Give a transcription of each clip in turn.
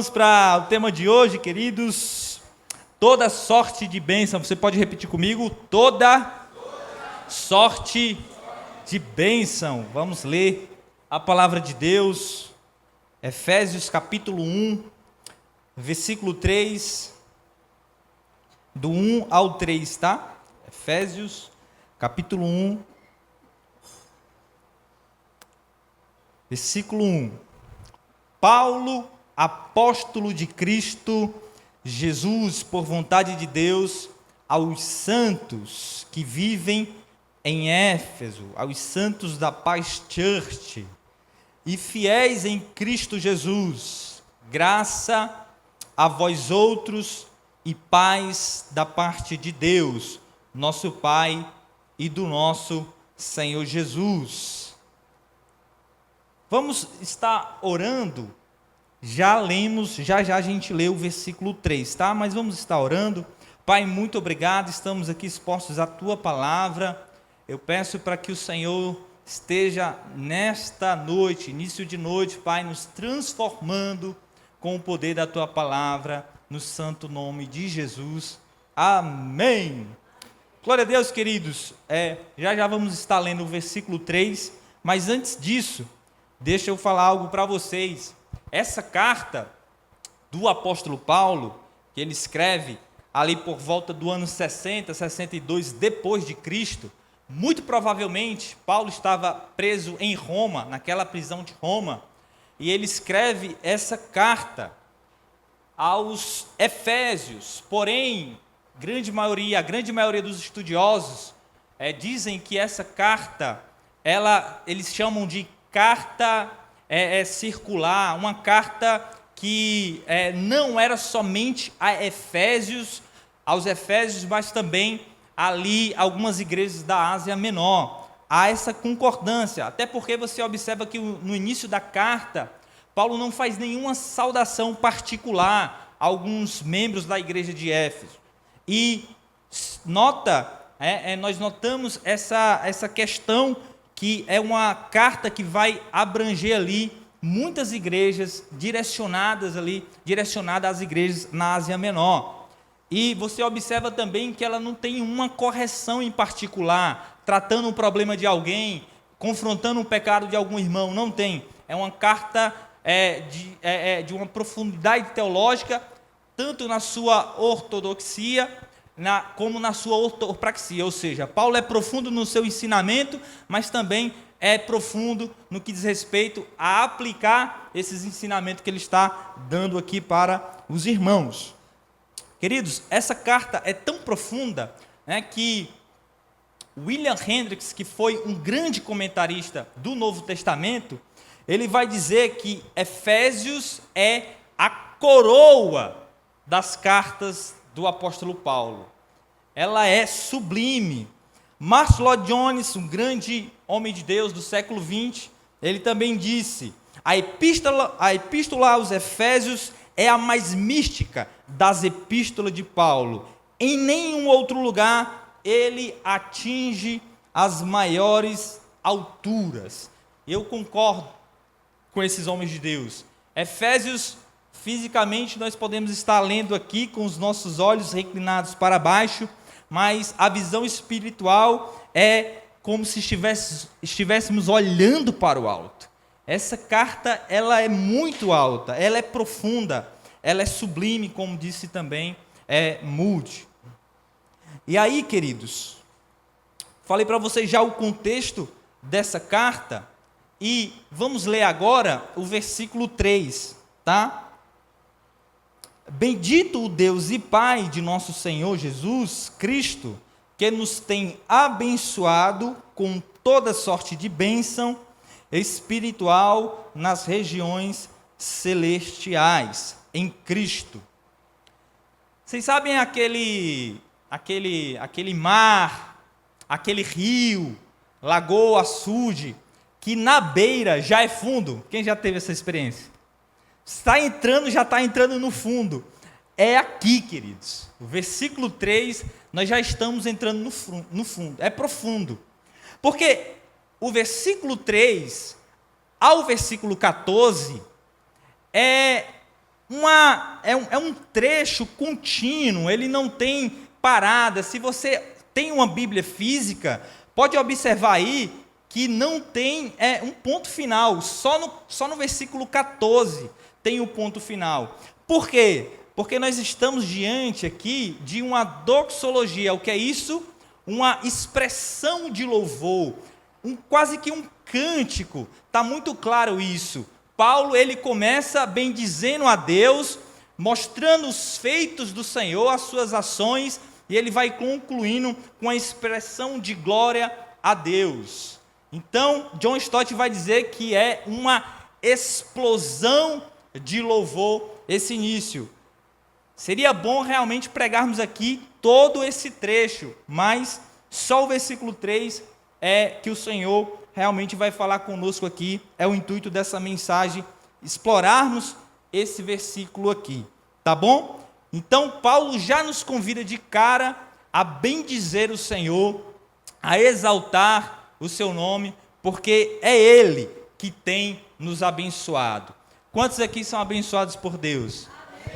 Vamos para o tema de hoje, queridos. Toda sorte de bênção. Você pode repetir comigo? Toda sorte de bênção. Vamos ler a palavra de Deus. Efésios capítulo 1, versículo 3. Do 1 ao 3, tá? Efésios capítulo 1, versículo 1. Paulo, apóstolo de Cristo Jesus, por vontade de Deus, aos santos que vivem em Éfeso, aos santos da Paz Church e fiéis em Cristo Jesus, graça a vós outros e paz da parte de Deus, nosso Pai e do nosso Senhor Jesus. Vamos estar orando. Já lemos, já a gente leu o versículo 3, tá? Mas vamos estar orando. Pai, muito obrigado, estamos aqui expostos à Tua Palavra. Eu peço para que o Senhor esteja nesta noite, início de noite, Pai, nos transformando com o poder da Tua Palavra, no santo nome de Jesus. Amém. Glória a Deus, queridos. Já vamos estar lendo o versículo 3, mas antes disso, deixa eu falar algo para vocês. Essa carta do apóstolo Paulo, que ele escreve ali por volta do ano 60, 62 depois de Cristo, muito provavelmente Paulo estava preso em Roma, naquela prisão de Roma, e ele escreve essa carta aos Efésios. Porém, a grande maioria dos estudiosos dizem que essa carta, eles chamam de carta circular, uma carta que não era somente aos Efésios, mas também ali algumas igrejas da Ásia Menor. Há essa concordância, até porque você observa que no início da carta, Paulo não faz nenhuma saudação particular a alguns membros da igreja de Éfeso. E nós notamos essa questão que é uma carta que vai abranger ali muitas igrejas direcionadas às igrejas na Ásia Menor. E você observa também que ela não tem uma correção em particular, tratando um problema de alguém, confrontando um pecado de algum irmão, não tem. É uma carta de uma profundidade teológica, tanto na sua ortodoxia, como na sua ortopraxia, ou seja, Paulo é profundo no seu ensinamento, mas também é profundo no que diz respeito a aplicar esses ensinamentos que ele está dando aqui para os irmãos. Queridos, essa carta é tão profunda, que William Hendricks, que foi um grande comentarista do Novo Testamento, ele vai dizer que Efésios é a coroa das cartas do apóstolo Paulo. Ela é sublime. Martyn Lloyd-Jones, um grande homem de Deus do século XX, ele também disse: a epístola aos Efésios é a mais mística das epístolas de Paulo. Em nenhum outro lugar ele atinge as maiores alturas. Eu concordo com esses homens de Deus. Efésios, fisicamente, nós podemos estar lendo aqui com os nossos olhos reclinados para baixo, mas a visão espiritual é como se estivéssemos olhando para o alto. Essa carta, ela é muito alta, ela é profunda, ela é sublime, como disse também Moody. E aí, queridos, falei para vocês já o contexto dessa carta, e vamos ler agora o versículo 3, tá? Bendito o Deus e Pai de nosso Senhor Jesus Cristo, que nos tem abençoado com toda sorte de bênção espiritual nas regiões celestiais, em Cristo. Vocês sabem aquele mar, aquele rio, lagoa, açude, que na beira já é fundo? Quem já teve essa experiência? Já está entrando no fundo. É aqui, queridos. O versículo 3, nós já estamos entrando no fundo. É profundo. Porque o versículo 3 ao versículo 14 é é um trecho contínuo, ele não tem parada. Se você tem uma Bíblia física, pode observar aí que não tem um ponto final, só no versículo 14 tem o ponto final. Por quê? Porque nós estamos diante aqui de uma doxologia. O que é isso? Uma expressão de louvor, quase que um cântico. Está muito claro isso. Paulo, ele começa bendizendo a Deus, mostrando os feitos do Senhor, as suas ações, e ele vai concluindo com a expressão de glória a Deus. Então, John Stott vai dizer que é uma explosão de louvor esse início. Seria bom realmente pregarmos aqui todo esse trecho, mas só o versículo 3 é que o Senhor realmente vai falar conosco aqui. É o intuito dessa mensagem, explorarmos esse versículo aqui, tá bom? Então, Paulo já nos convida de cara a bendizer o Senhor, a exaltar o seu nome, porque é Ele que tem nos abençoado. Quantos aqui são abençoados por Deus?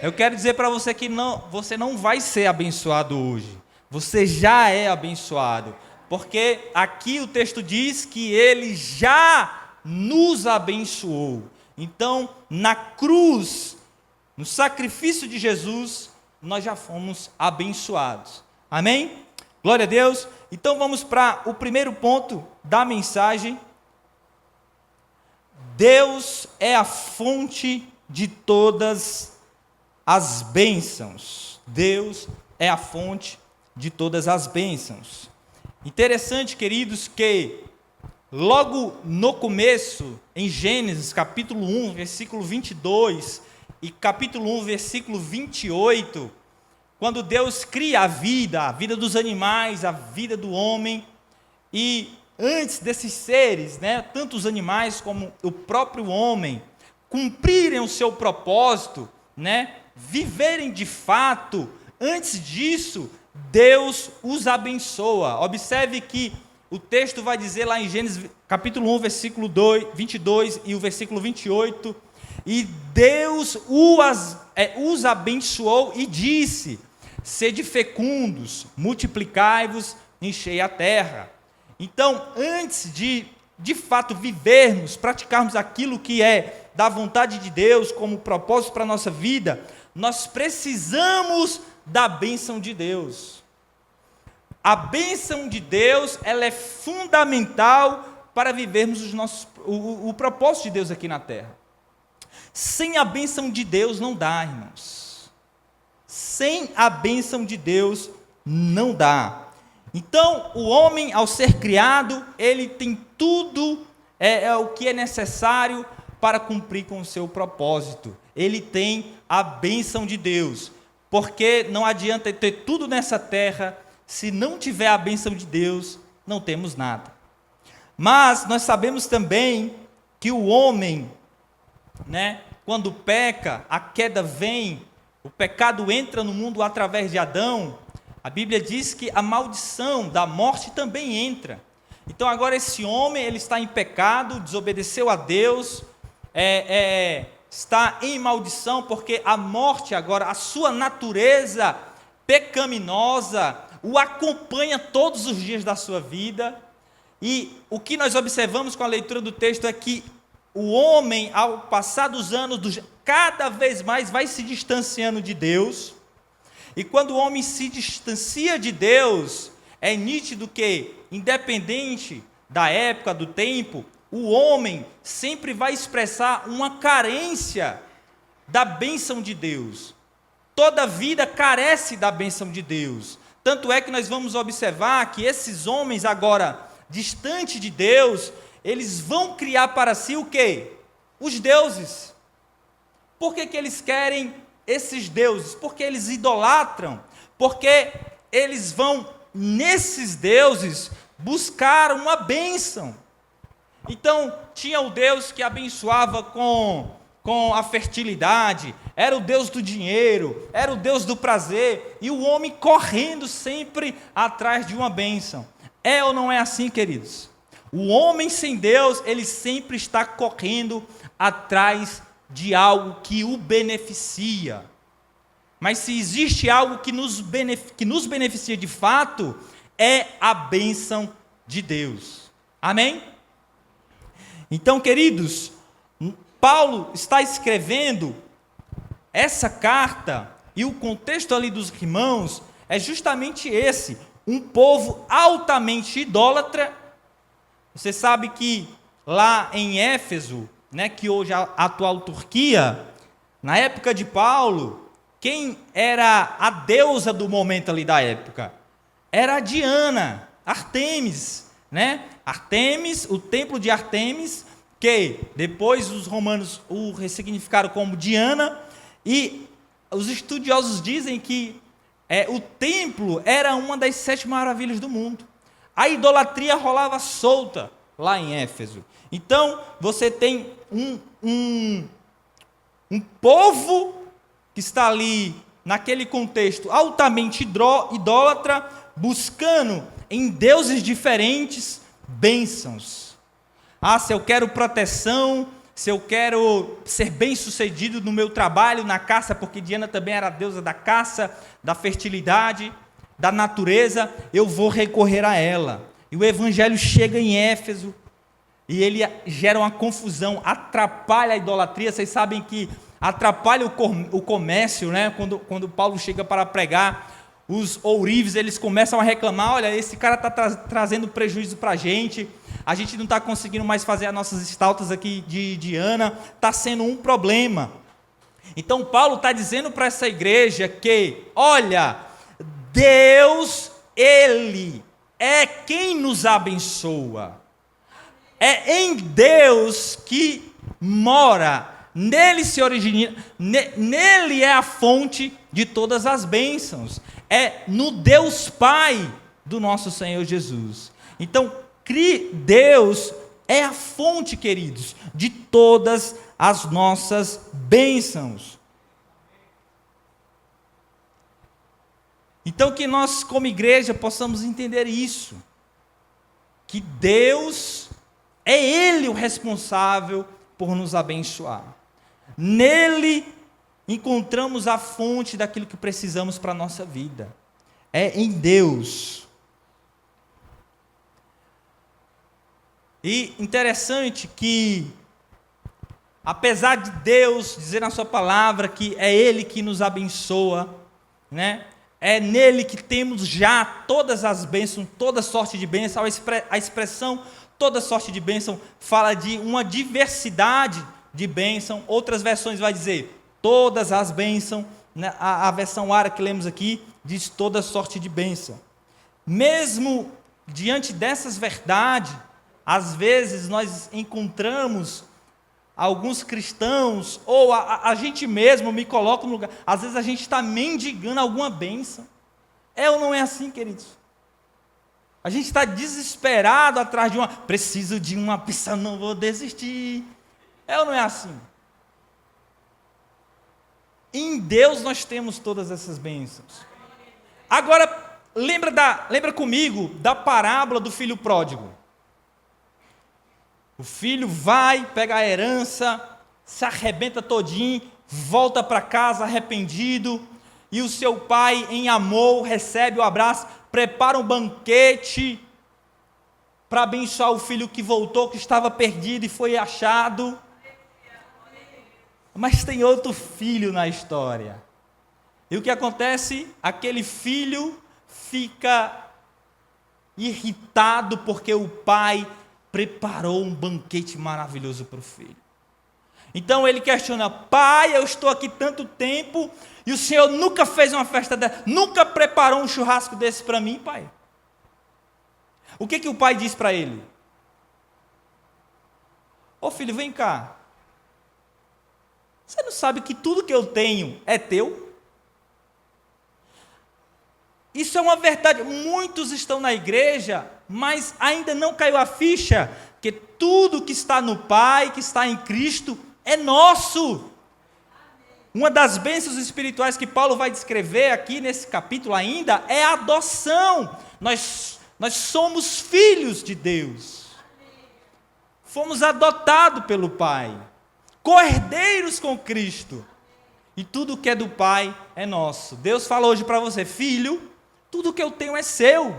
Eu quero dizer para você que você não vai ser abençoado hoje, você já é abençoado, porque aqui o texto diz que Ele já nos abençoou. Então, na cruz, no sacrifício de Jesus, nós já fomos abençoados. Amém? Glória a Deus. Então vamos para o primeiro ponto da mensagem. Deus é a fonte de todas as bênçãos. Deus é a fonte de todas as bênçãos. Interessante, queridos, que logo no começo, em Gênesis capítulo 1, versículo 22 e capítulo 1, versículo 28, quando Deus cria a vida dos animais, a vida do homem, e antes desses seres, tanto os animais como o próprio homem, cumprirem o seu propósito, viverem de fato, antes disso, Deus os abençoa. Observe que o texto vai dizer lá em Gênesis capítulo 1, versículo 22 e o versículo 28, e Deus os abençoou e disse: sede fecundos, multiplicai-vos, enchei a terra. Então, antes de fato vivermos, praticarmos aquilo que é da vontade de Deus como propósito para a nossa vida, nós precisamos da bênção de Deus. A bênção de Deus, ela é fundamental para vivermos o propósito de Deus aqui na terra. Sem a bênção de Deus não dá, irmãos. Sem a bênção de Deus não dá. Então, o homem, ao ser criado, ele tem tudo o que é necessário para cumprir com o seu propósito. Ele tem a bênção de Deus, porque não adianta ter tudo nessa terra, se não tiver a bênção de Deus, não temos nada. Mas nós sabemos também que o homem, quando peca, a queda vem, o pecado entra no mundo através de Adão. A Bíblia diz que a maldição da morte também entra. Então agora esse homem, ele está em pecado, desobedeceu a Deus, está em maldição, porque a morte agora, a sua natureza pecaminosa, o acompanha todos os dias da sua vida. E o que nós observamos com a leitura do texto é que o homem, ao passar dos anos, cada vez mais vai se distanciando de Deus. E quando o homem se distancia de Deus, é nítido que, independente da época, do tempo, o homem sempre vai expressar uma carência da bênção de Deus. Toda vida carece da bênção de Deus. Tanto é que nós vamos observar que esses homens agora, distante de Deus, eles vão criar para si o quê? Os deuses. Por que eles querem esses deuses? Porque eles idolatram, porque eles vão, nesses deuses, buscar uma bênção. Então, tinha o Deus que abençoava com a fertilidade, era o Deus do dinheiro, era o Deus do prazer, e o homem correndo sempre atrás de uma bênção. É ou não é assim, queridos? O homem sem Deus, ele sempre está correndo atrás de algo que o beneficia. Mas se existe algo que nos beneficia de fato, é a bênção de Deus. Amém? Então, queridos, Paulo está escrevendo essa carta, e o contexto ali dos irmãos é justamente esse: um povo altamente idólatra. Você sabe que lá em Éfeso, né, que hoje é a atual Turquia, na época de Paulo, quem era a deusa do momento ali da época? Era a Diana, Artemis, né? Artemis, o templo de Artemis, que depois os romanos o ressignificaram como Diana, e os estudiosos dizem que o templo era uma das 7 maravilhas do mundo. A idolatria rolava solta lá em Éfeso. Então, você tem um povo que está ali, naquele contexto, altamente idólatra, buscando em deuses diferentes bênçãos. Se eu quero proteção, se eu quero ser bem-sucedido no meu trabalho, na caça, porque Diana também era a deusa da caça, da fertilidade, da natureza, eu vou recorrer a ela. E o evangelho chega em Éfeso, e ele gera uma confusão, atrapalha a idolatria. Vocês sabem que atrapalha o comércio, né? Quando Paulo chega para pregar, os ourives, eles começam a reclamar: olha, esse cara está trazendo prejuízo para a gente não está conseguindo mais fazer as nossas estaltas aqui de Diana, está sendo um problema. Então Paulo está dizendo para essa igreja que, olha, Deus, Ele é quem nos abençoa, é em Deus que mora, nele se origina, nele é a fonte de todas as bênçãos, é no Deus Pai do nosso Senhor Jesus. Então, Deus é a fonte, queridos, de todas as nossas bênçãos. Então, que nós, como igreja, possamos entender isso, que Deus é Ele o responsável por nos abençoar. Nele encontramos a fonte daquilo que precisamos para a nossa vida. É em Deus. E interessante que, apesar de Deus dizer na sua palavra que é Ele que nos abençoa, né? É nele que temos já todas as bênçãos, toda sorte de bênção. A expressão toda sorte de bênção fala de uma diversidade de bênção. Outras versões vai dizer todas as bênçãos, né? A versão árabe que lemos aqui diz toda sorte de bênção. Mesmo diante dessas verdades, às vezes nós encontramos alguns cristãos, ou a gente mesmo, me coloca no lugar, às vezes a gente está mendigando alguma bênção. É ou não é assim, queridos? A gente está desesperado atrás de preciso de uma pizza, não vou desistir. É ou não é assim? Em Deus nós temos todas essas bênçãos. Agora, lembra comigo da parábola do filho pródigo. O filho vai, pega a herança, se arrebenta todinho, volta para casa arrependido, e o seu pai, em amor, recebe o abraço, prepara um banquete para abençoar o filho que voltou, que estava perdido e foi achado. Mas tem outro filho na história. E o que acontece? Aquele filho fica irritado porque o pai preparou um banquete maravilhoso para o filho. Então ele questiona: pai, eu estou aqui tanto tempo e o senhor nunca fez uma festa dessa, nunca preparou um churrasco desse para mim, pai? O que o pai diz para ele? Ô filho, vem cá. Você não sabe que tudo que eu tenho é teu? Isso é uma verdade. Muitos estão na igreja, mas ainda não caiu a ficha que tudo que está no Pai, que está em Cristo, é nosso. Uma das bênçãos espirituais que Paulo vai descrever aqui nesse capítulo ainda é a adoção. Nós somos filhos de Deus. Fomos adotados pelo Pai. co-herdeiros com Cristo. E tudo que é do Pai é nosso. Deus fala hoje para você: filho, tudo que eu tenho é seu.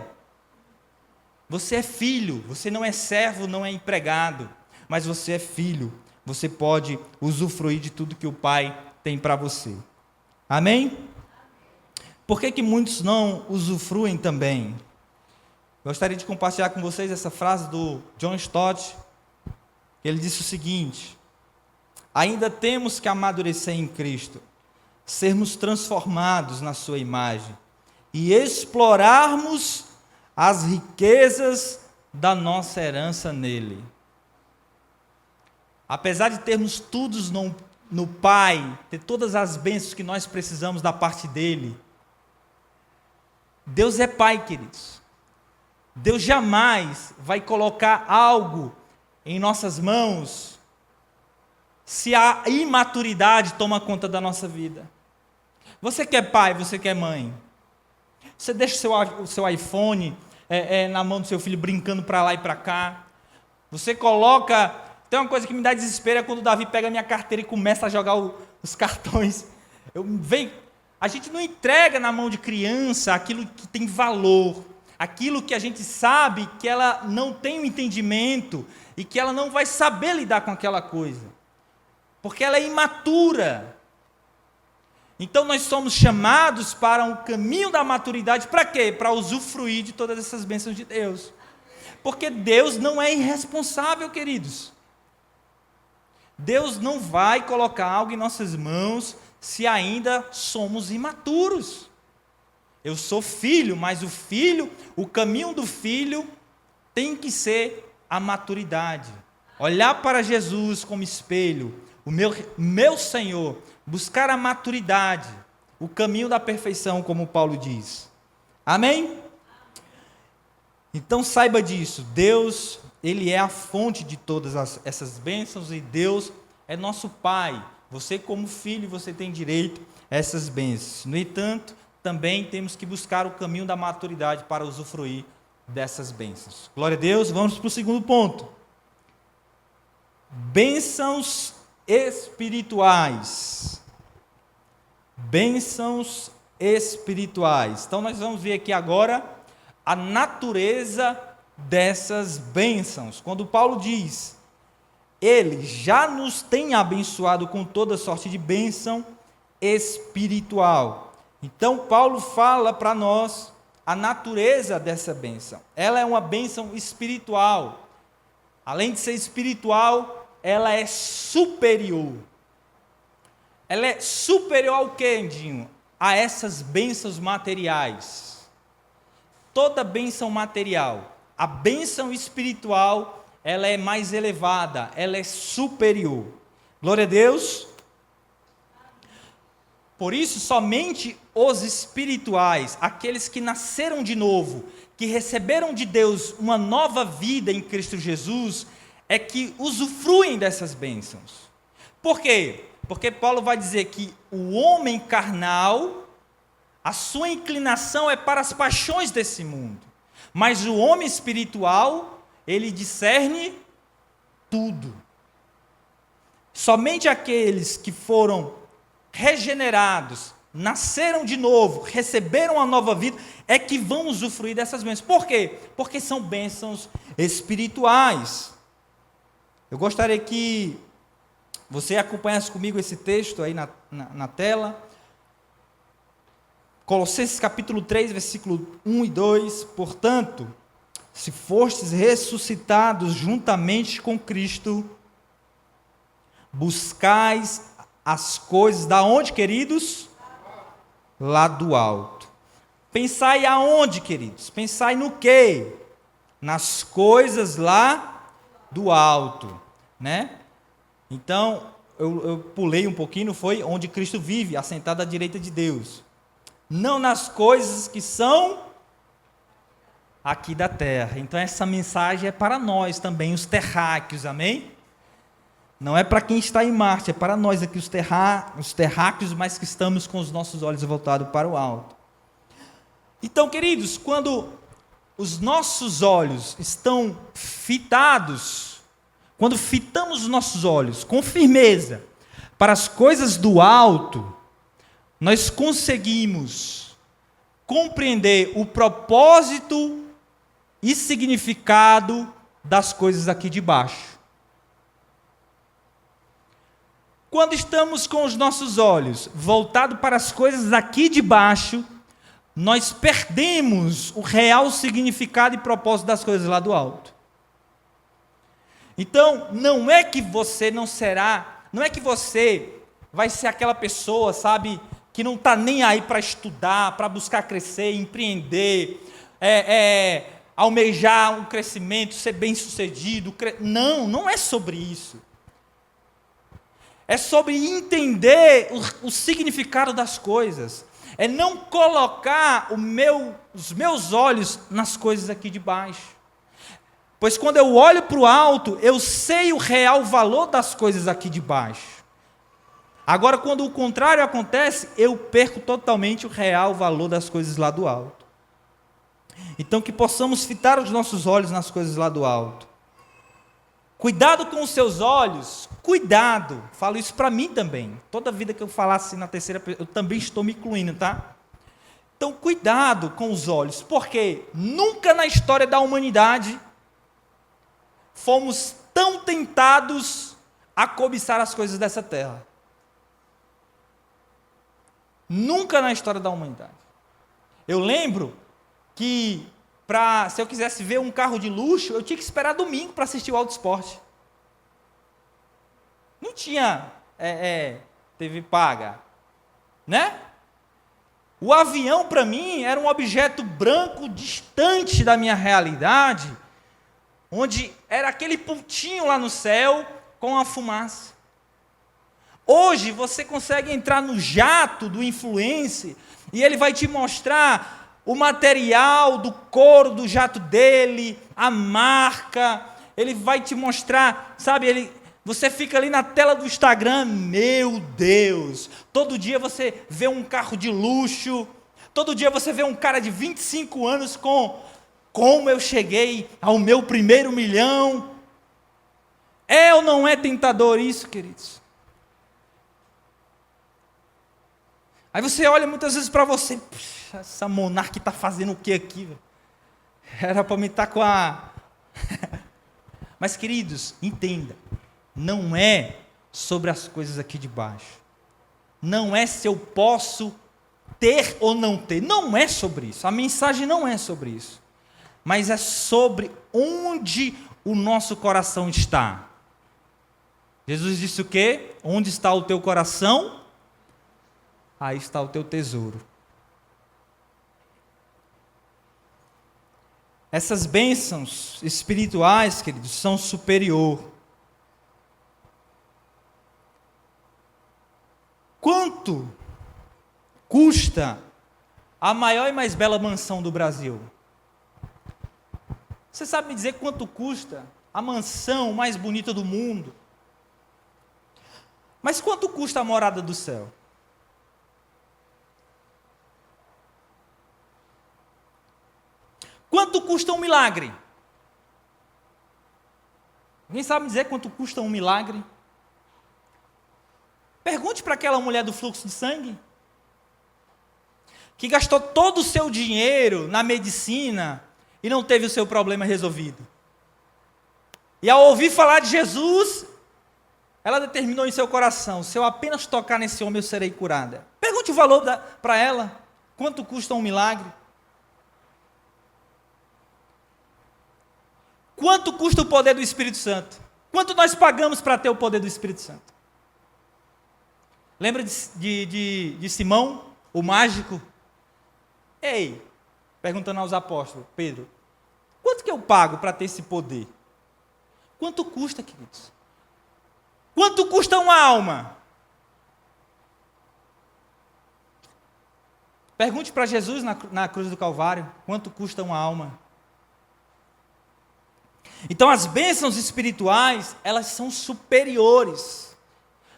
Você é filho, você não é servo, não é empregado, mas você é filho. Você pode usufruir de tudo que o Pai tem para você. Amém? Por que muitos não usufruem também? Gostaria de compartilhar com vocês essa frase do John Stott. Ele disse o seguinte: ainda temos que amadurecer em Cristo, sermos transformados na sua imagem e explorarmos as riquezas da nossa herança nele. Apesar de termos tudo no Pai, ter todas as bênçãos que nós precisamos da parte dele, Deus é Pai, queridos. Deus jamais vai colocar algo em nossas mãos se a imaturidade toma conta da nossa vida. Você que é pai, você que é mãe, você deixa o seu iPhone na mão do seu filho brincando para lá e para cá. Você coloca... Tem uma coisa que me dá desespero, é quando o Davi pega a minha carteira e começa a jogar os cartões. A gente não entrega na mão de criança aquilo que tem valor, aquilo que a gente sabe que ela não tem o entendimento e que ela não vai saber lidar com aquela coisa, porque ela é imatura. Então nós somos chamados para um caminho da maturidade, para quê? Para usufruir de todas essas bênçãos de Deus. Porque Deus não é irresponsável, queridos. Deus não vai colocar algo em nossas mãos se ainda somos imaturos. Eu sou filho, mas o caminho do filho tem que ser a maturidade. Olhar para Jesus como espelho, o meu Senhor, buscar a maturidade, o caminho da perfeição, como Paulo diz. Amém? Então saiba disso, Deus, Ele é a fonte de todas essas bênçãos e Deus é nosso Pai. Você como filho, você tem direito a essas bênçãos. No entanto, também temos que buscar o caminho da maturidade para usufruir dessas bênçãos. Glória a Deus, vamos para o segundo ponto. Bênçãos espirituais. Bênçãos espirituais. Então nós vamos ver aqui agora a natureza dessas bênçãos. Quando Paulo diz: Ele já nos tem abençoado com toda sorte de bênção espiritual. Então Paulo fala para nós a natureza dessa bênção. Ela é uma bênção espiritual. Além de ser espiritual, ela é superior. Ela é superior ao quê, Andinho? A essas bênçãos materiais. Toda bênção material. A bênção espiritual, ela é mais elevada, ela é superior. Glória a Deus. Por isso, somente os espirituais, aqueles que nasceram de novo, que receberam de Deus uma nova vida em Cristo Jesus, é que usufruem dessas bênçãos. Por quê? Porque Paulo vai dizer que o homem carnal, a sua inclinação é para as paixões desse mundo. Mas o homem espiritual, ele discerne tudo. Somente aqueles que foram regenerados, nasceram de novo, receberam a nova vida, é que vão usufruir dessas bênçãos. Por quê? Porque são bênçãos espirituais. Eu gostaria que você acompanhasse comigo esse texto aí na tela. Colossenses capítulo 3, versículo 1 e 2. Portanto, se fostes ressuscitados juntamente com Cristo, buscais as coisas da onde, queridos? Lá do alto. Pensai aonde, queridos? Pensai no quê? Nas coisas lá do alto, né? Então, eu pulei um pouquinho, foi onde Cristo vive, assentado à direita de Deus. Não nas coisas que são aqui da terra. Então, essa mensagem é para nós também, os terráqueos, amém? Não é para quem está em Marte, é para nós aqui, os terráqueos, mas que estamos com os nossos olhos voltados para o alto. Então, queridos, quando os nossos olhos estão fitados, quando fitamos os nossos olhos com firmeza para as coisas do alto, nós conseguimos compreender o propósito e significado das coisas aqui de baixo. Quando estamos com os nossos olhos voltados para as coisas aqui de baixo, nós perdemos o real significado e propósito das coisas lá do alto. Então, não é que você vai ser aquela pessoa, sabe, que não está nem aí para estudar, para buscar crescer, empreender, almejar um crescimento, ser bem-sucedido. Não é sobre isso. É sobre entender o significado das coisas. É não colocar os meus olhos nas coisas aqui de baixo. Pois quando eu olho para o alto, eu sei o real valor das coisas aqui de baixo. Agora, quando o contrário acontece, eu perco totalmente o real valor das coisas lá do alto. Então, que possamos fitar os nossos olhos nas coisas lá do alto. Cuidado com os seus olhos, cuidado, falo isso para mim também. Toda vida que eu falar assim na terceira pessoa, eu também estou me incluindo, tá? Então, cuidado com os olhos, porque nunca na história da humanidade fomos tão tentados a cobiçar as coisas dessa terra. Nunca na história da humanidade. Eu lembro que se eu quisesse ver um carro de luxo, eu tinha que esperar domingo para assistir o Auto Esporte. Não tinha TV paga, né? O avião, para mim, era um objeto branco distante da minha realidade, onde era aquele pontinho lá no céu com a fumaça. Hoje, você consegue entrar no jato do influencer e ele vai te mostrar o material do couro do jato dele, a marca, ele vai te mostrar, sabe, você fica ali na tela do Instagram, meu Deus, todo dia você vê um carro de luxo, todo dia você vê um cara de 25 anos como eu cheguei ao meu primeiro milhão. É ou não é tentador isso, queridos? Aí você olha muitas vezes para você, essa monarca está fazendo o que aqui? Era para me estar com a... Mas, queridos, entenda, não é sobre as coisas aqui de baixo. Não é se eu posso ter ou não ter. Não é sobre isso. A mensagem não é sobre isso. Mas é sobre onde o nosso coração está. Jesus disse o quê? Onde está o teu coração? Aí está o teu tesouro. Essas bênçãos espirituais, queridos, são superior. Quanto custa a maior e mais bela mansão do Brasil? Você sabe me dizer quanto custa a mansão mais bonita do mundo? Mas quanto custa a morada do céu? Quanto custa um milagre? Alguém sabe me dizer quanto custa um milagre? Pergunte para aquela mulher do fluxo de sangue, que gastou todo o seu dinheiro na medicina e não teve o seu problema resolvido. E ao ouvir falar de Jesus, ela determinou em seu coração: se eu apenas tocar nesse homem, eu serei curada. Pergunte o valor para ela, quanto custa um milagre? Quanto custa o poder do Espírito Santo? Quanto nós pagamos para ter o poder do Espírito Santo? Lembra de Simão, o mágico? Ei, perguntando aos apóstolos, Pedro, quanto que eu pago para ter esse poder? Quanto custa, queridos? Quanto custa uma alma? Pergunte para Jesus na cruz do Calvário, quanto custa uma alma? Então as bênçãos espirituais, elas são superiores.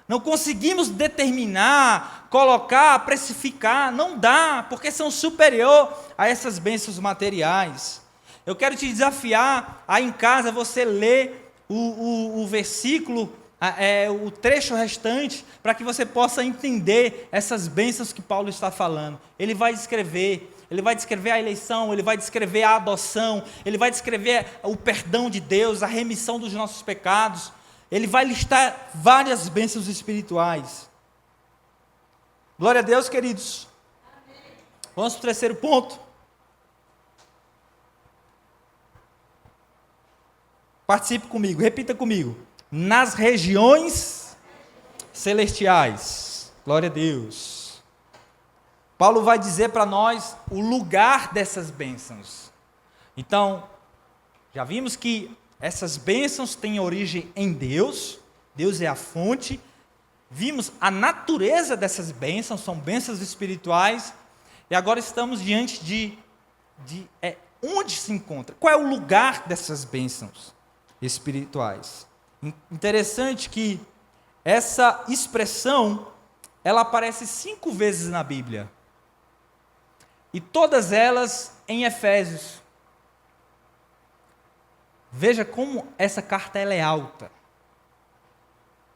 Não conseguimos determinar, colocar, precificar, não dá, porque são superior a essas bênçãos materiais. Eu quero te desafiar a em casa você ler o versículo, o trecho restante, para que você possa entender essas bênçãos que Paulo está falando. Ele vai descrever a eleição, ele vai descrever a adoção, ele vai descrever o perdão de Deus, a remissão dos nossos pecados. Ele vai listar várias bênçãos espirituais. Glória a Deus, queridos. Amém. Vamos para o terceiro ponto. Participe comigo, repita comigo. Nas regiões celestiais. Glória a Deus. Paulo vai dizer para nós o lugar dessas bênçãos. Então, já vimos que essas bênçãos têm origem em Deus. Deus é a fonte. Vimos a natureza dessas bênçãos, são bênçãos espirituais. E agora estamos diante de onde se encontra. Qual é o lugar dessas bênçãos espirituais? Interessante que essa expressão, ela aparece 5 vezes na Bíblia. E todas elas em Efésios. Veja como essa carta ela é alta.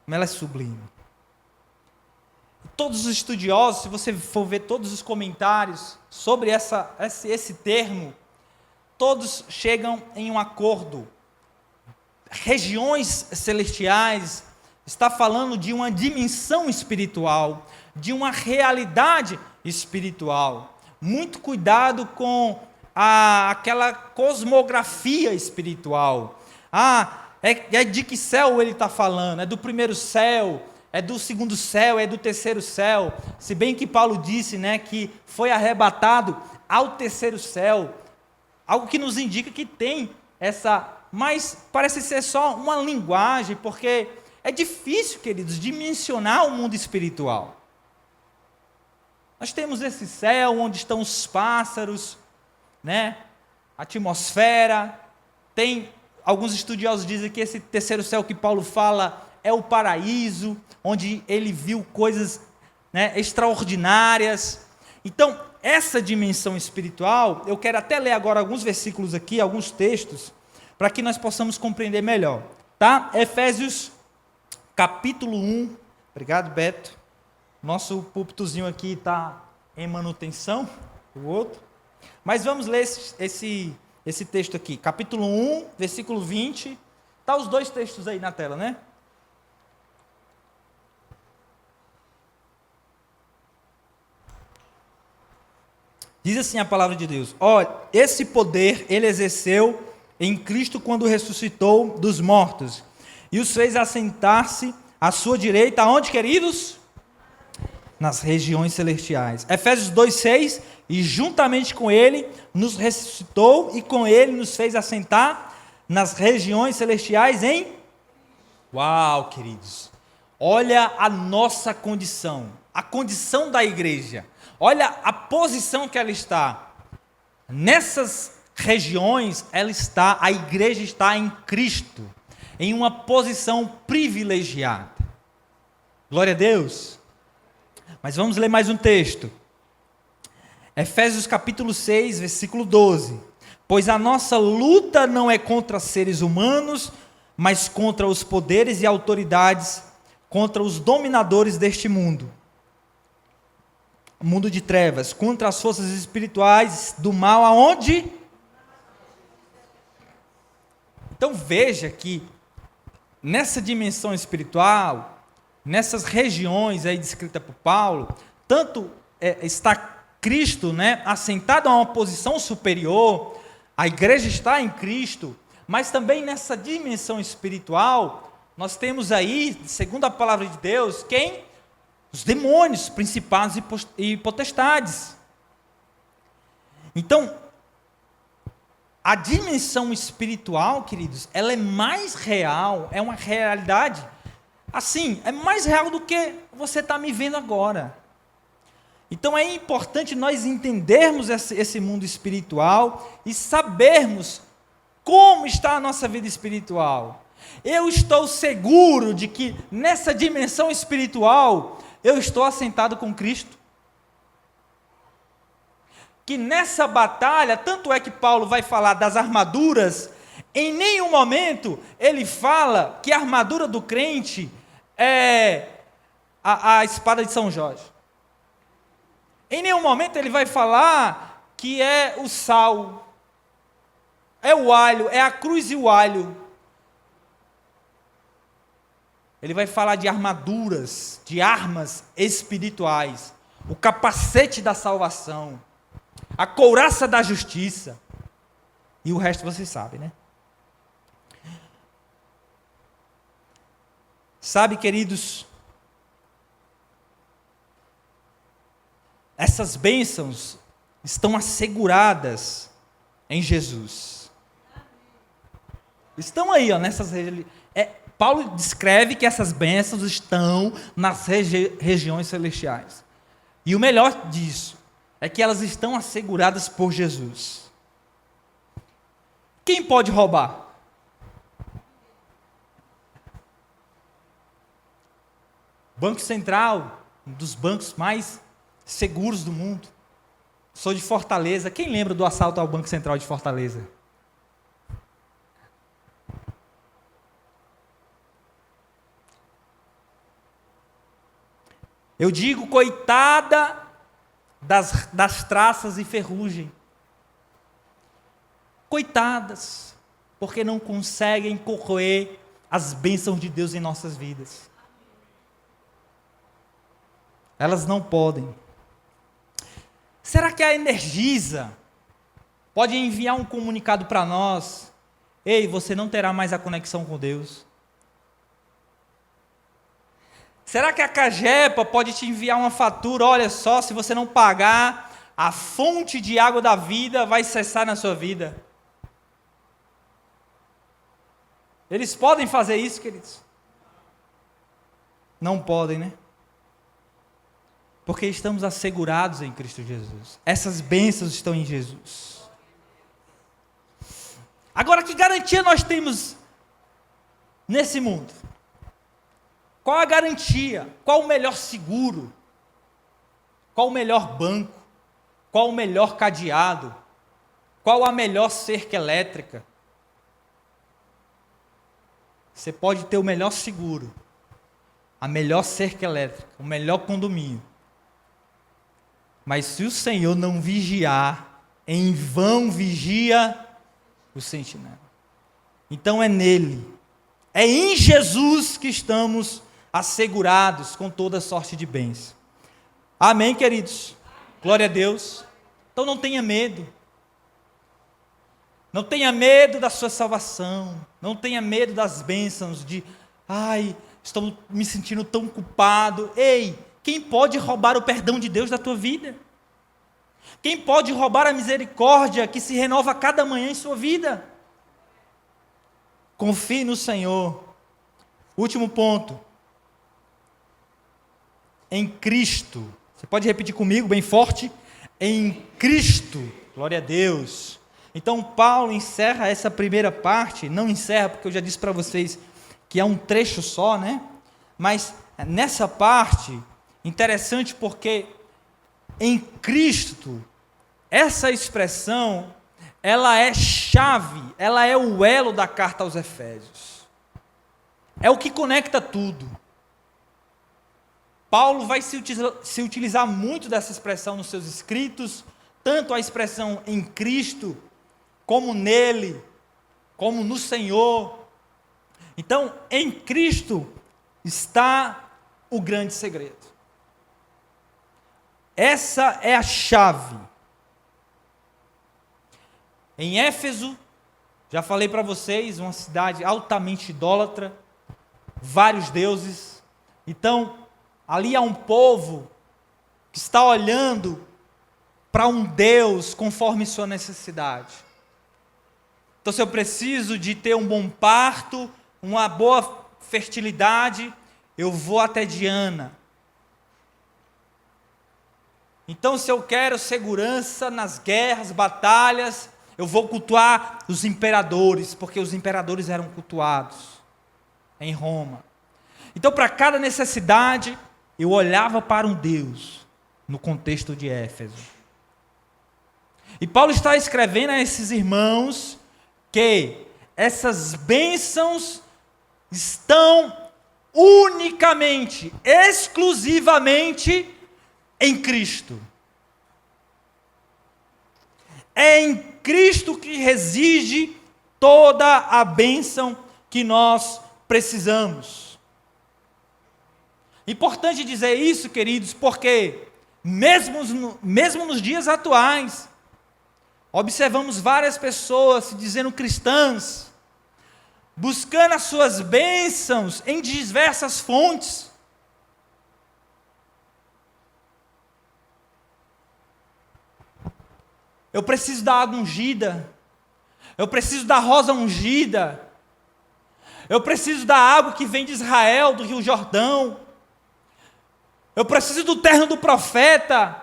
Como ela é sublime. Todos os estudiosos, se você for ver todos os comentários sobre esse termo, todos chegam em um acordo. Regiões celestiais está falando de uma dimensão espiritual, de uma realidade espiritual. Muito cuidado com aquela cosmografia espiritual. É de que céu ele está falando? É do primeiro céu? É do segundo céu? É do terceiro céu? Se bem que Paulo disse, né, que foi arrebatado ao terceiro céu. Algo que nos indica que tem mas parece ser só uma linguagem, porque é difícil, queridos, dimensionar o mundo espiritual. Nós temos esse céu onde estão os pássaros, né? A atmosfera. Alguns estudiosos dizem que esse terceiro céu que Paulo fala é o paraíso, onde ele viu coisas, né, extraordinárias. Então, essa dimensão espiritual, eu quero até ler agora alguns versículos aqui, alguns textos, para que nós possamos compreender melhor. Tá? Efésios, capítulo 1. Obrigado, Beto. Nosso púlpitozinho aqui está em manutenção, o outro. Mas vamos ler esse texto aqui. Capítulo 1, versículo 20. Está os 2 textos aí na tela, né? Diz assim a palavra de Deus: olha, esse poder ele exerceu em Cristo quando ressuscitou dos mortos e os fez assentar-se à sua direita, aonde, queridos? Nas regiões celestiais. Efésios 2:6, e juntamente com ele nos ressuscitou e com ele nos fez assentar nas regiões celestiais em... Uau, queridos! Olha a nossa condição, a condição da igreja. Olha a posição que ela está. Nessas regiões, a igreja está em Cristo, em uma posição privilegiada. Glória a Deus. Mas vamos ler mais um texto. Efésios capítulo 6, versículo 12. Pois a nossa luta não é contra seres humanos, mas contra os poderes e autoridades, contra os dominadores deste mundo de trevas, contra as forças espirituais do mal, aonde? Então veja que nessa dimensão espiritual, nessas regiões aí descritas por Paulo, tanto está Cristo, né, assentado a uma posição superior, a igreja está em Cristo, mas também nessa dimensão espiritual, nós temos aí, segundo a palavra de Deus, quem? Os demônios, principados e potestades. Então, a dimensão espiritual, queridos, ela é mais real, é uma realidade, assim, é mais real do que você está me vendo agora. Então é importante nós entendermos esse mundo espiritual e sabermos como está a nossa vida espiritual. Eu estou seguro de que nessa dimensão espiritual, eu estou assentado com Cristo. Que nessa batalha, tanto é que Paulo vai falar das armaduras, Em nenhum momento ele fala que a armadura do crente é a espada de São Jorge. Em nenhum momento ele vai falar que é o sal, é o alho, é a cruz e o alho. Ele vai falar de armaduras, de armas espirituais, o capacete da salvação, a couraça da justiça, e o resto vocês sabem, né? Sabe, queridos, essas bênçãos estão asseguradas em Jesus. Estão aí, ó, nessas Paulo descreve que essas bênçãos estão nas regiões celestiais. E o melhor disso é que elas estão asseguradas por Jesus. Quem pode roubar? Banco Central, um dos bancos mais seguros do mundo. Sou de Fortaleza. Quem lembra do assalto ao Banco Central de Fortaleza? Eu digo, coitada das traças e ferrugem. Coitadas, porque não conseguem corroer as bênçãos de Deus em nossas vidas. Elas não podem. Será que a Energisa pode enviar um comunicado para nós? Ei, você não terá mais a conexão com Deus. Será que a Cagepa pode te enviar uma fatura? Olha só, se você não pagar, a fonte de água da vida vai cessar na sua vida. Eles podem fazer isso, queridos? Não podem, né? Porque estamos assegurados em Cristo Jesus. Essas bênçãos estão em Jesus. Agora, que garantia nós temos nesse mundo? Qual a garantia? Qual o melhor seguro? Qual o melhor banco? Qual o melhor cadeado? Qual a melhor cerca elétrica? Você pode ter o melhor seguro, a melhor cerca elétrica, o melhor condomínio. Mas se o Senhor não vigiar, em vão vigia o sentinela. Então é nele, é em Jesus que estamos assegurados com toda sorte de bens. Amém, queridos? Glória a Deus. Então não tenha medo. Não tenha medo da sua salvação. Não tenha medo das bênçãos de, estou me sentindo tão culpado. Ei, quem pode roubar o perdão de Deus da tua vida? Quem pode roubar a misericórdia que se renova a cada manhã em sua vida? Confie no Senhor. Último ponto. Em Cristo. Você pode repetir comigo bem forte? Em Cristo. Glória a Deus. Então Paulo encerra essa primeira parte. Não encerra porque eu já disse para vocês que é um trecho só, né? Mas nessa parte, interessante porque em Cristo, essa expressão, ela é chave, ela é o elo da carta aos Efésios. É o que conecta tudo. Paulo vai se utilizar muito dessa expressão nos seus escritos, tanto a expressão em Cristo, como nele, como no Senhor. Então, em Cristo está o grande segredo. Essa é a chave. Em Éfeso, já falei para vocês, uma cidade altamente idólatra, vários deuses. Então, ali há um povo que está olhando para um Deus conforme sua necessidade. Então, se eu preciso de ter um bom parto, uma boa fertilidade, eu vou até Diana. Então, se eu quero segurança nas guerras, batalhas, eu vou cultuar os imperadores, porque os imperadores eram cultuados em Roma. Então, para cada necessidade, eu olhava para um Deus, no contexto de Éfeso. E Paulo está escrevendo a esses irmãos que essas bênçãos estão unicamente, exclusivamente em Cristo. É em Cristo que reside toda a bênção que nós precisamos. Importante dizer isso, queridos, porque mesmo nos dias atuais, observamos várias pessoas se dizendo cristãs, buscando as suas bênçãos em diversas fontes. Eu preciso da água ungida, eu preciso da rosa ungida, eu preciso da água que vem de Israel, do Rio Jordão, eu preciso do terno do profeta,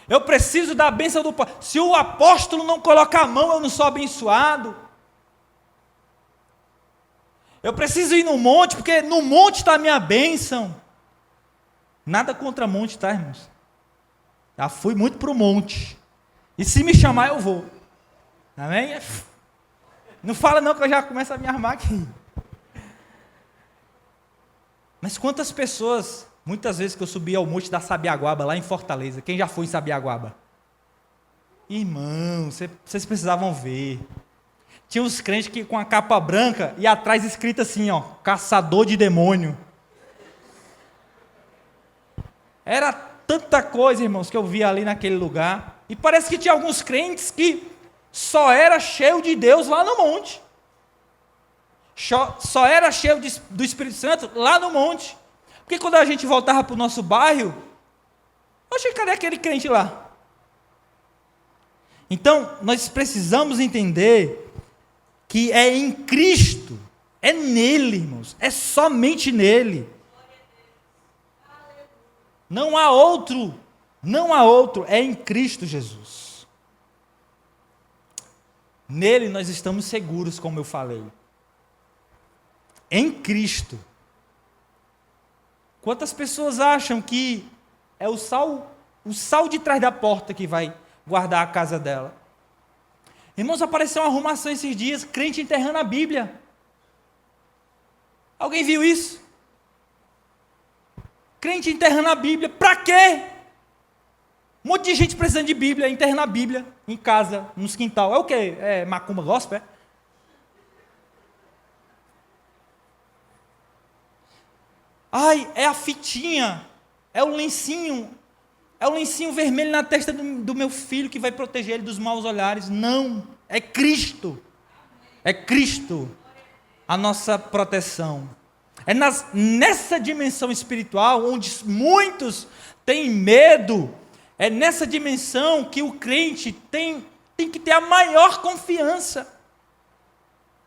eu preciso da bênção do... Se o apóstolo não colocar a mão, eu não sou abençoado. Eu preciso ir no monte, porque no monte está a minha bênção. Nada contra monte, tá, irmãos? Já fui muito para o monte. E se me chamar, eu vou. Amém? Não fala não, que eu já começo a me armar aqui. Mas quantas pessoas... Muitas vezes que eu subi ao monte da Sabiaguaba, lá em Fortaleza. Quem já foi em Sabiaguaba? Irmão, vocês precisavam ver. Tinha uns crentes que com a capa branca e atrás escrito assim, ó, caçador de demônio. Era tanta coisa, irmãos, que eu via ali naquele lugar. E parece que tinha alguns crentes que só era cheio de Deus lá no monte. Só era cheio do Espírito Santo lá no monte. Porque quando a gente voltava para o nosso bairro, oxe, cadê aquele crente lá? Então, nós precisamos entender que é em Cristo, é nele, irmãos, é somente nele. Não há outro, é em Cristo Jesus. Nele nós estamos seguros, como eu falei. Em Cristo. Quantas pessoas acham que é o sal de trás da porta que vai guardar a casa dela? Irmãos, apareceu uma arrumação esses dias, crente enterrando a Bíblia. Alguém viu isso? Crente enterrando a Bíblia, para quê? Um monte de gente precisando de Bíblia, enterrando a Bíblia em casa, nos quintal. É o quê? É macumba gospel, é? Ai, é a fitinha, é o lencinho vermelho na testa do meu filho que vai proteger ele dos maus olhares. Não, é Cristo a nossa proteção. É nessa dimensão espiritual, onde muitos têm medo, é nessa dimensão que o crente tem que ter a maior confiança,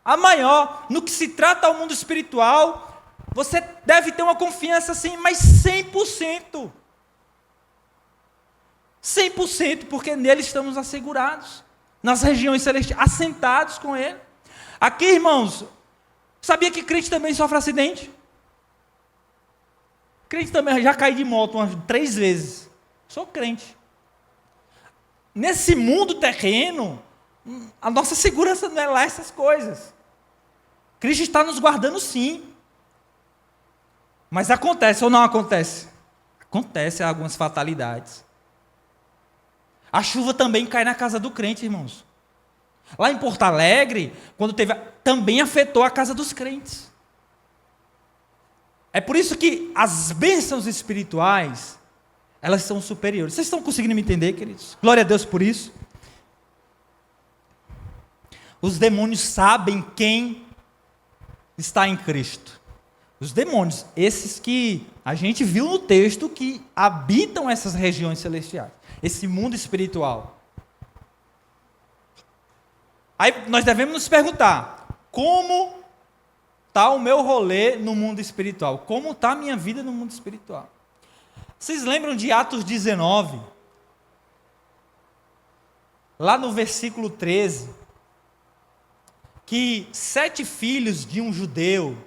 a maior, no que se trata ao mundo espiritual. Você deve ter uma confiança assim, mas 100%. 100%, porque nele estamos assegurados. Nas regiões celestiais, assentados com ele. Aqui, irmãos, sabia que crente também sofre acidente? Crente também, já caí de moto umas 3 vezes. Sou crente. Nesse mundo terreno, a nossa segurança não é lá essas coisas. Cristo está nos guardando sim. Mas acontece ou não acontece? Acontece algumas fatalidades. A chuva também cai na casa do crente, irmãos. Lá em Porto Alegre, quando teve, também afetou a casa dos crentes. É por isso que as bênçãos espirituais, elas são superiores. Vocês estão conseguindo me entender, queridos? Glória a Deus por isso. Os demônios sabem quem está em Cristo. Os demônios, esses que a gente viu no texto que habitam essas regiões celestiais, esse mundo espiritual. Aí nós devemos nos perguntar, como está o meu rolê no mundo espiritual? Como está a minha vida no mundo espiritual? Vocês lembram de Atos 19? Lá no versículo 13, que 7 filhos de um judeu,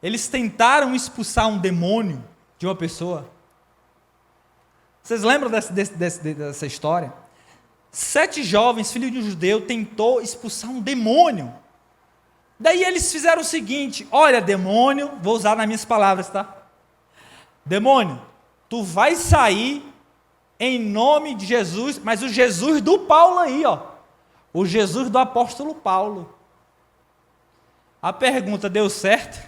eles tentaram expulsar um demônio de uma pessoa. Vocês lembram dessa história? 7 jovens, filhos de um judeu, tentou expulsar um demônio Daí eles fizeram o seguinte: olha, demônio, vou usar nas minhas palavras, tá? Demônio, tu vai sair em nome de Jesus, mas o Jesus do Paulo aí, ó. O Jesus do apóstolo Paulo. A pergunta deu certo?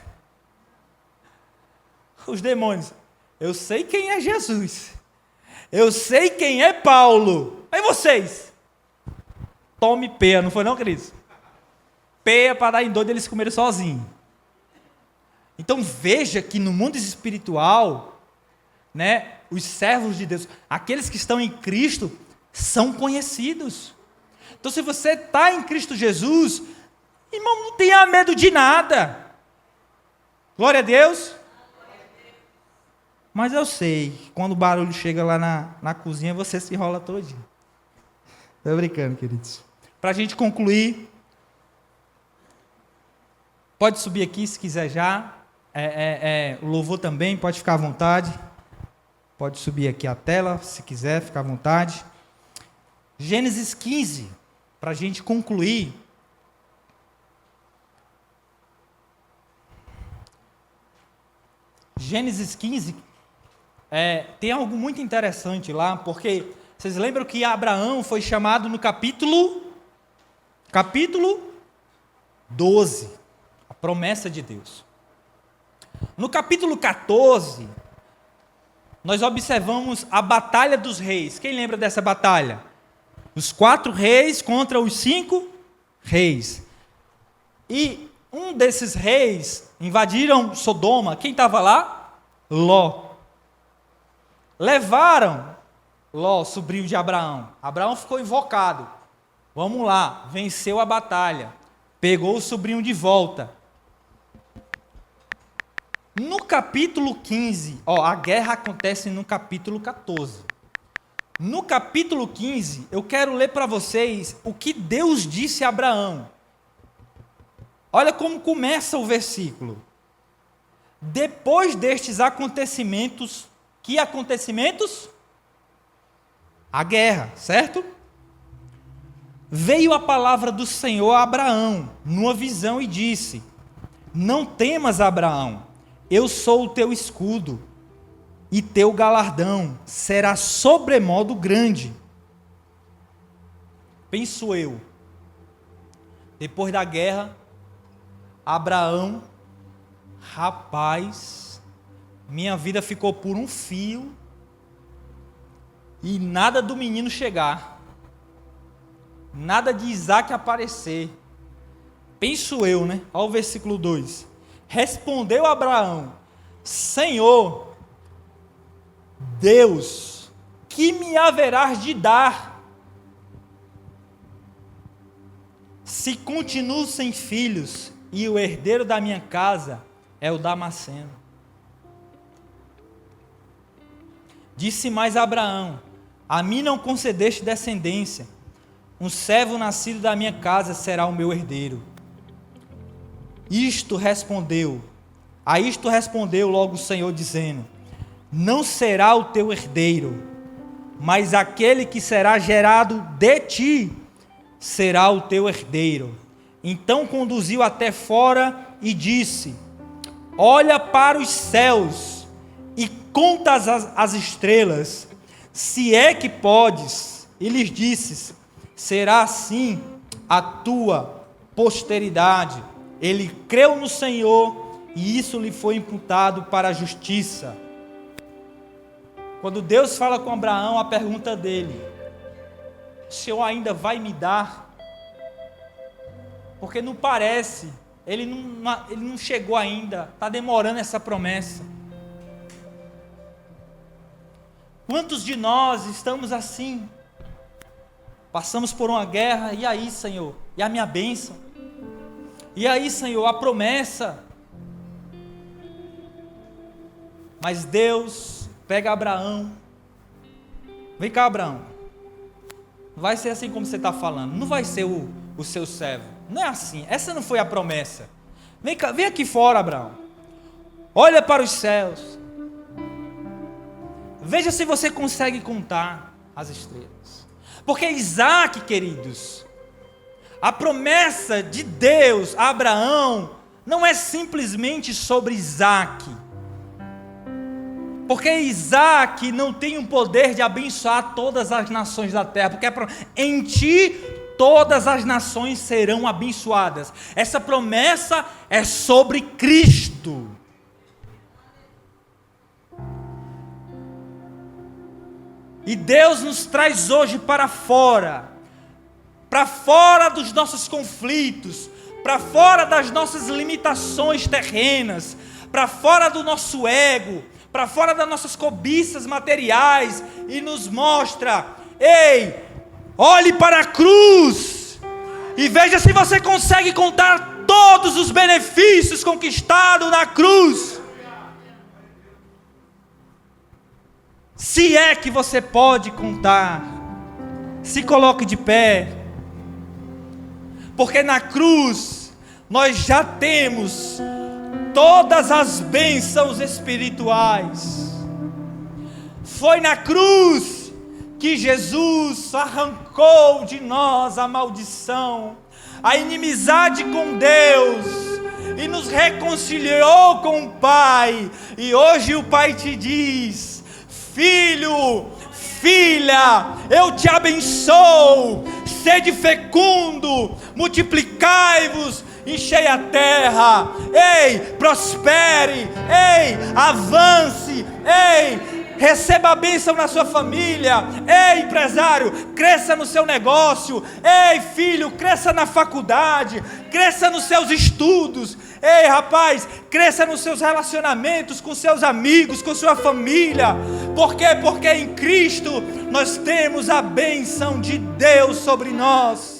Os demônios, eu sei quem é Jesus. Eu sei quem é Paulo. Mas vocês? Tome peia, não foi não, queridos? Peia para dar em doido eles comerem sozinhos. Então veja que no mundo espiritual, né, os servos de Deus, aqueles que estão em Cristo, são conhecidos. Então se você está em Cristo Jesus, irmão, não tenha medo de nada. Glória a Deus. Mas eu sei, quando o barulho chega lá na cozinha, você se enrola todinho. Estou brincando, queridos. Para a gente concluir, pode subir aqui se quiser já. O louvor também, pode ficar à vontade. Pode subir aqui a tela, se quiser, ficar à vontade. Gênesis 15, para a gente concluir. Gênesis 15, tem algo muito interessante lá, porque vocês lembram que Abraão foi chamado no capítulo 12, a promessa de Deus. No capítulo 14, nós observamos a batalha dos reis. Quem lembra dessa batalha? Os 4 reis contra os 5 reis. E um desses reis invadiram Sodoma. Quem estava lá? Ló. Levaram Ló, sobrinho de Abraão. Abraão ficou invocado. Vamos lá, venceu a batalha. Pegou o sobrinho de volta. No capítulo 15, a guerra acontece no capítulo 14. No capítulo 15, eu quero ler para vocês o que Deus disse a Abraão. Olha como começa o versículo. Depois destes acontecimentos, que acontecimentos? A guerra, certo? Veio a palavra do Senhor a Abraão, numa visão, e disse: não temas, Abraão, eu sou o teu escudo, e teu galardão será sobremodo grande. Penso eu, depois da guerra, Abraão, rapaz, minha vida ficou por um fio, e nada do menino chegar, nada de Isaac aparecer. Penso eu, né? Olha o versículo 2. Respondeu Abraão: Senhor, Deus, que me haverás de dar, se continuo sem filhos, e o herdeiro da minha casa é o Damasceno? Disse mais Abraão: a mim não concedeste descendência, um servo nascido da minha casa será o meu herdeiro. A isto respondeu logo o Senhor, dizendo: não será o teu herdeiro, mas aquele que será gerado de ti será o teu herdeiro. Então conduziu até fora e disse: olha para os céus e conta as estrelas, se é que podes. E lhes disse: será assim a tua posteridade. Ele creu no Senhor, e isso lhe foi imputado para a justiça. Quando Deus fala com Abraão, a pergunta dele: o Senhor ainda vai me dar? Porque não parece, ele não chegou ainda, está demorando essa promessa. Quantos de nós estamos assim? Passamos por uma guerra, e aí, Senhor? E a minha bênção? E aí, Senhor, a promessa? Mas Deus pega Abraão. Vem cá, Abraão. Não vai ser assim como você está falando. Não vai ser o seu servo. Não é assim. Essa não foi a promessa. Vem cá, vem aqui fora, Abraão. Olha para os céus. Veja se você consegue contar as estrelas. Porque Isaac, queridos, A promessa de Deus a Abraão não é simplesmente sobre Isaac. Porque Isaac não tem o poder de abençoar todas as nações da terra. Porque em ti todas as nações serão abençoadas. Essa promessa é sobre Cristo. E Deus nos traz hoje para fora dos nossos conflitos, para fora das nossas limitações terrenas, para fora do nosso ego, para fora das nossas cobiças materiais, e nos mostra: ei, olhe para a cruz e veja se você consegue contar todos os benefícios conquistados na cruz. Se é que você pode contar, se coloque de pé, porque na cruz nós já temos todas as bênçãos espirituais. Foi na cruz que Jesus arrancou de nós a maldição, a inimizade com Deus, e nos reconciliou com o Pai. E hoje o Pai te diz: filho, filha, eu te abençoo, sede fecundo, multiplicai-vos, enchei a terra, ei, prospere, ei, avance, ei, receba a bênção na sua família, ei, empresário, cresça no seu negócio, ei, filho, cresça na faculdade, cresça nos seus estudos, ei, rapaz, cresça nos seus relacionamentos com seus amigos, com sua família. Por quê? Porque em Cristo nós temos a bênção de Deus sobre nós.